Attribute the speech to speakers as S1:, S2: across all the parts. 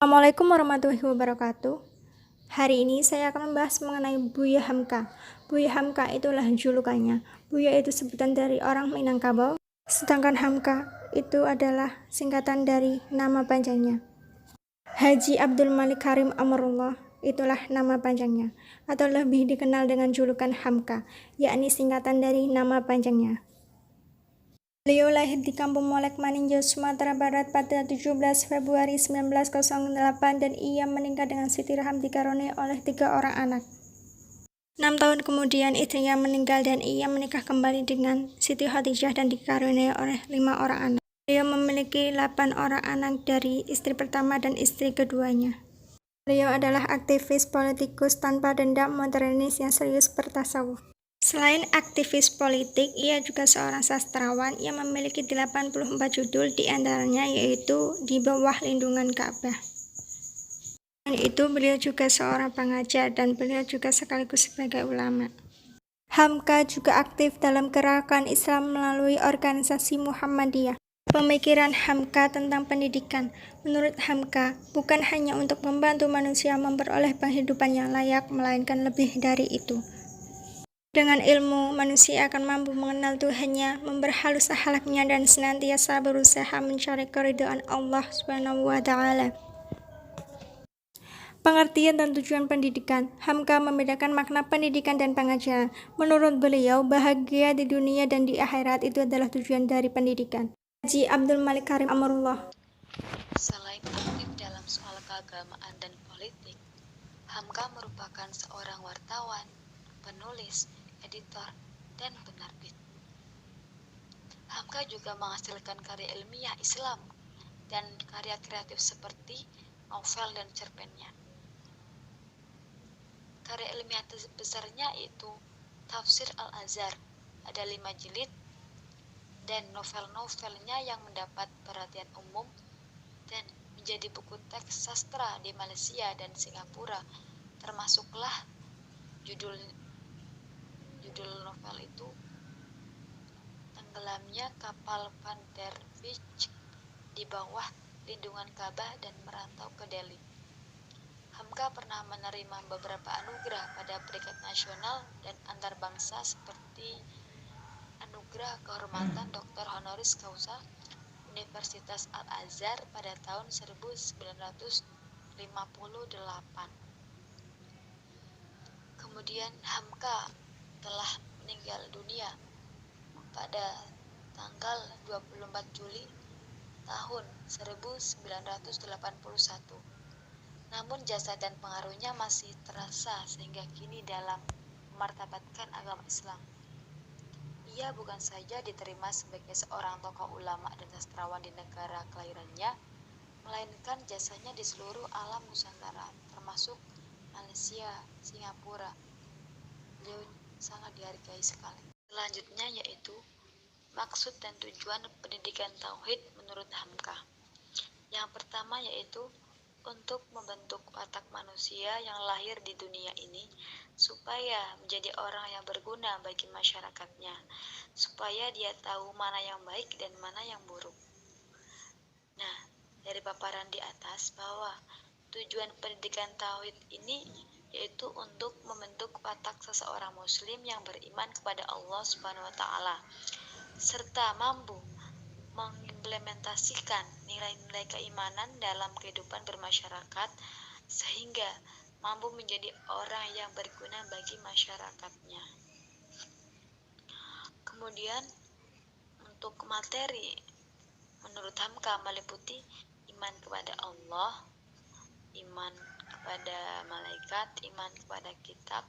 S1: Assalamualaikum warahmatullahi wabarakatuh. Hari ini saya akan membahas mengenai Buya Hamka. Buya Hamka itulah julukannya. Buya itu sebutan dari orang Minangkabau, sedangkan Hamka itu adalah singkatan dari nama panjangnya. Haji Abdul Malik Karim Amrullah itulah nama panjangnya, atau lebih dikenal dengan julukan Hamka, yakni singkatan dari nama panjangnya. Beliau lahir di Kampung Molek Maninjau, Sumatera Barat pada 17 Februari 1908 dan ia meninggal dengan Siti Raham dikaruniai oleh 3 orang anak. 6 tahun kemudian istrinya meninggal dan ia menikah kembali dengan Siti Khadijah dan dikaruniai oleh 5 orang anak. Beliau memiliki 8 orang anak dari istri pertama dan istri keduanya. Beliau adalah aktivis politikus tanpa dendam modernis yang serius bertasawuf. Selain aktivis politik, ia juga seorang sastrawan yang memiliki 84 judul, diantaranya yaitu Di Bawah Lindungan Ka'bah. Dan itu beliau juga seorang pengajar dan beliau juga sekaligus sebagai ulama. Hamka juga aktif dalam gerakan Islam melalui organisasi Muhammadiyah. Pemikiran Hamka tentang pendidikan, menurut Hamka, bukan hanya untuk membantu manusia memperoleh penghidupan yang layak, melainkan lebih dari itu. Dengan ilmu, manusia akan mampu mengenal Tuhannya, memperhalus akhlaknya, dan senantiasa berusaha mencari keridhaan Allah SWT. Pengertian dan tujuan pendidikan. Hamka membedakan makna pendidikan dan pengajaran. Menurut beliau, bahagia di dunia dan di akhirat itu adalah tujuan dari pendidikan. Haji Abdul Malik Karim Amrullah.
S2: Selain aktif dalam soal keagamaan dan politik, Hamka merupakan seorang wartawan, penulis, editor, dan penerbit. Hamka juga menghasilkan karya ilmiah Islam dan karya kreatif seperti novel dan cerpennya. Karya ilmiah terbesarnya yaitu Tafsir Al-Azhar, ada 5 jilid, dan novel-novelnya yang mendapat perhatian umum dan menjadi buku teks sastra di Malaysia dan Singapura. Termasuklah judul novel itu Tenggelamnya Kapal Van der Wijk, Di Bawah Lindungan Ka'bah, dan Merantau ke Delhi. Hamka pernah menerima beberapa anugerah pada peringkat nasional dan antar bangsa seperti Anugerah Kehormatan Dr. Honoris Causa Universitas Al-Azhar pada tahun 1958. Kemudian Hamka telah meninggal dunia pada tanggal 24 Juli tahun 1981. Namun jasa dan pengaruhnya masih terasa sehingga kini dalam memartabatkan agama Islam. Ia bukan saja diterima sebagai seorang tokoh ulama dan sastrawan di negara kelahirannya, melainkan jasanya di seluruh alam Nusantara, termasuk Malaysia, Singapura. Beliau sangat dihargai sekali. Selanjutnya yaitu maksud dan tujuan pendidikan tauhid menurut Hamka. Yang pertama yaitu untuk membentuk watak manusia yang lahir di dunia ini supaya menjadi orang yang berguna bagi masyarakatnya, supaya dia tahu mana yang baik dan mana yang buruk. Nah, dari paparan di atas bahwa tujuan pendidikan tauhid ini yaitu untuk membentuk watak seseorang muslim yang beriman kepada Allah Subhanahu wa taala serta mampu mengimplementasikan nilai-nilai keimanan dalam kehidupan bermasyarakat sehingga mampu menjadi orang yang berguna bagi masyarakatnya. Kemudian untuk materi menurut Hamka meliputi iman kepada Allah, iman kepada malaikat, iman kepada kitab,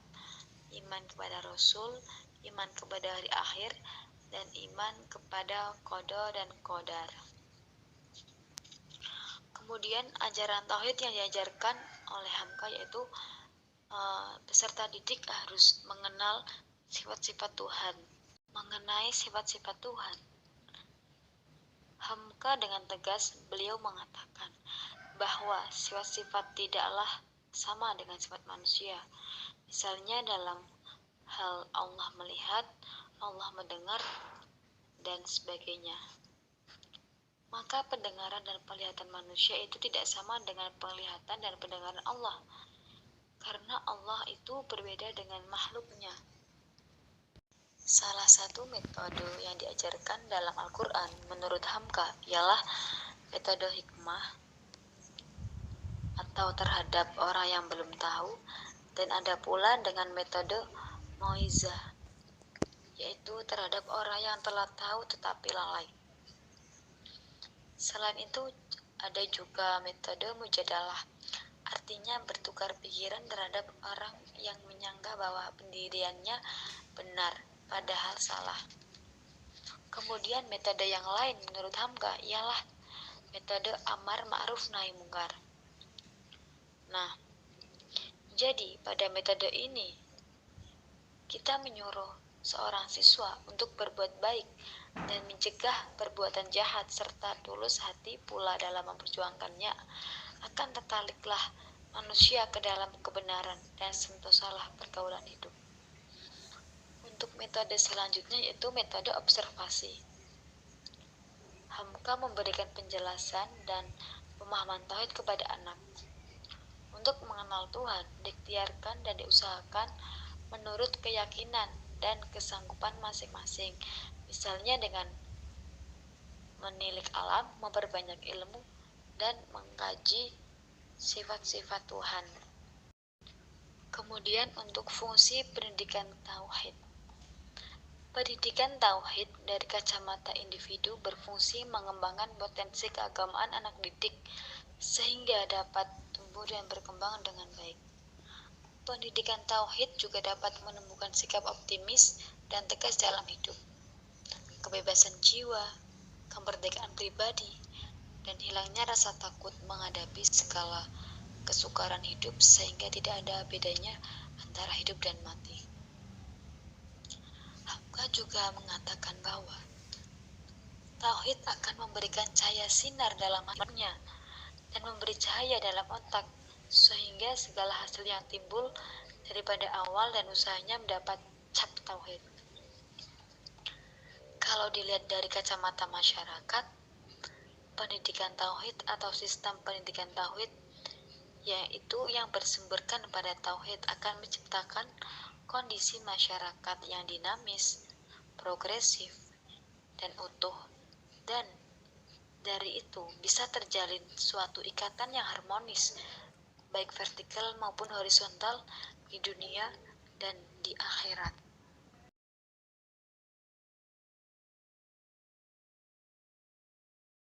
S2: iman kepada Rasul, iman kepada hari akhir, dan iman kepada qada dan qadar. Kemudian ajaran tauhid yang diajarkan oleh Hamka yaitu peserta didik harus mengenal sifat-sifat Tuhan. Mengenai sifat-sifat Tuhan, Hamka dengan tegas beliau mengatakan bahwa sifat-sifat tidaklah sama dengan sifat manusia. Misalnya dalam hal Allah melihat, Allah mendengar, dan sebagainya. Maka pendengaran dan penglihatan manusia itu tidak sama dengan penglihatan dan pendengaran Allah, karena Allah itu berbeda dengan makhluknya. Salah satu metode yang diajarkan dalam Al-Quran menurut Hamka ialah metode hikmah atau terhadap orang yang belum tahu, dan ada pula dengan metode mauizah, yaitu terhadap orang yang telah tahu tetapi lalai. Selain itu, ada juga metode mujadalah, artinya bertukar pikiran terhadap orang yang menyangka bahwa pendiriannya benar, padahal salah. Kemudian metode yang lain menurut Hamka ialah metode amar ma'ruf nahi mungkar. Nah, jadi pada metode ini kita menyuruh seorang siswa untuk berbuat baik dan mencegah perbuatan jahat serta tulus hati pula dalam memperjuangkannya. Akan tertariklah manusia ke dalam kebenaran dan sentosalah pergaulan hidup. Untuk metode selanjutnya yaitu metode observasi. Hamka memberikan penjelasan dan pemahaman tauhid kepada anak. Untuk mengenal Tuhan, diikhtiarkan dan diusahakan menurut keyakinan dan kesanggupan masing-masing. Misalnya dengan menilik alam, memperbanyak ilmu, dan mengkaji sifat-sifat Tuhan. Kemudian untuk fungsi pendidikan tauhid. Pendidikan tauhid dari kacamata individu berfungsi mengembangkan potensi keagamaan anak didik sehingga dapat tumbuh dan berkembang dengan baik. Pendidikan tauhid juga dapat menemukan sikap optimis dan tegas dalam hidup, kebebasan jiwa, kemerdekaan pribadi, dan hilangnya rasa takut menghadapi segala kesukaran hidup sehingga tidak ada bedanya antara hidup dan mati. Hamka juga mengatakan bahwa tauhid akan memberikan cahaya sinar dalam hatinya dan memberi cahaya dalam otak, sehingga segala hasil yang timbul daripada awal dan usahanya mendapat cap tauhid. Kalau dilihat dari kacamata masyarakat, pendidikan tauhid atau sistem pendidikan tauhid yaitu yang bersumberkan pada tauhid akan menciptakan kondisi masyarakat yang dinamis, progresif, dan utuh, dan dari itu bisa terjalin suatu ikatan yang harmonis baik vertikal maupun horizontal di dunia dan di akhirat.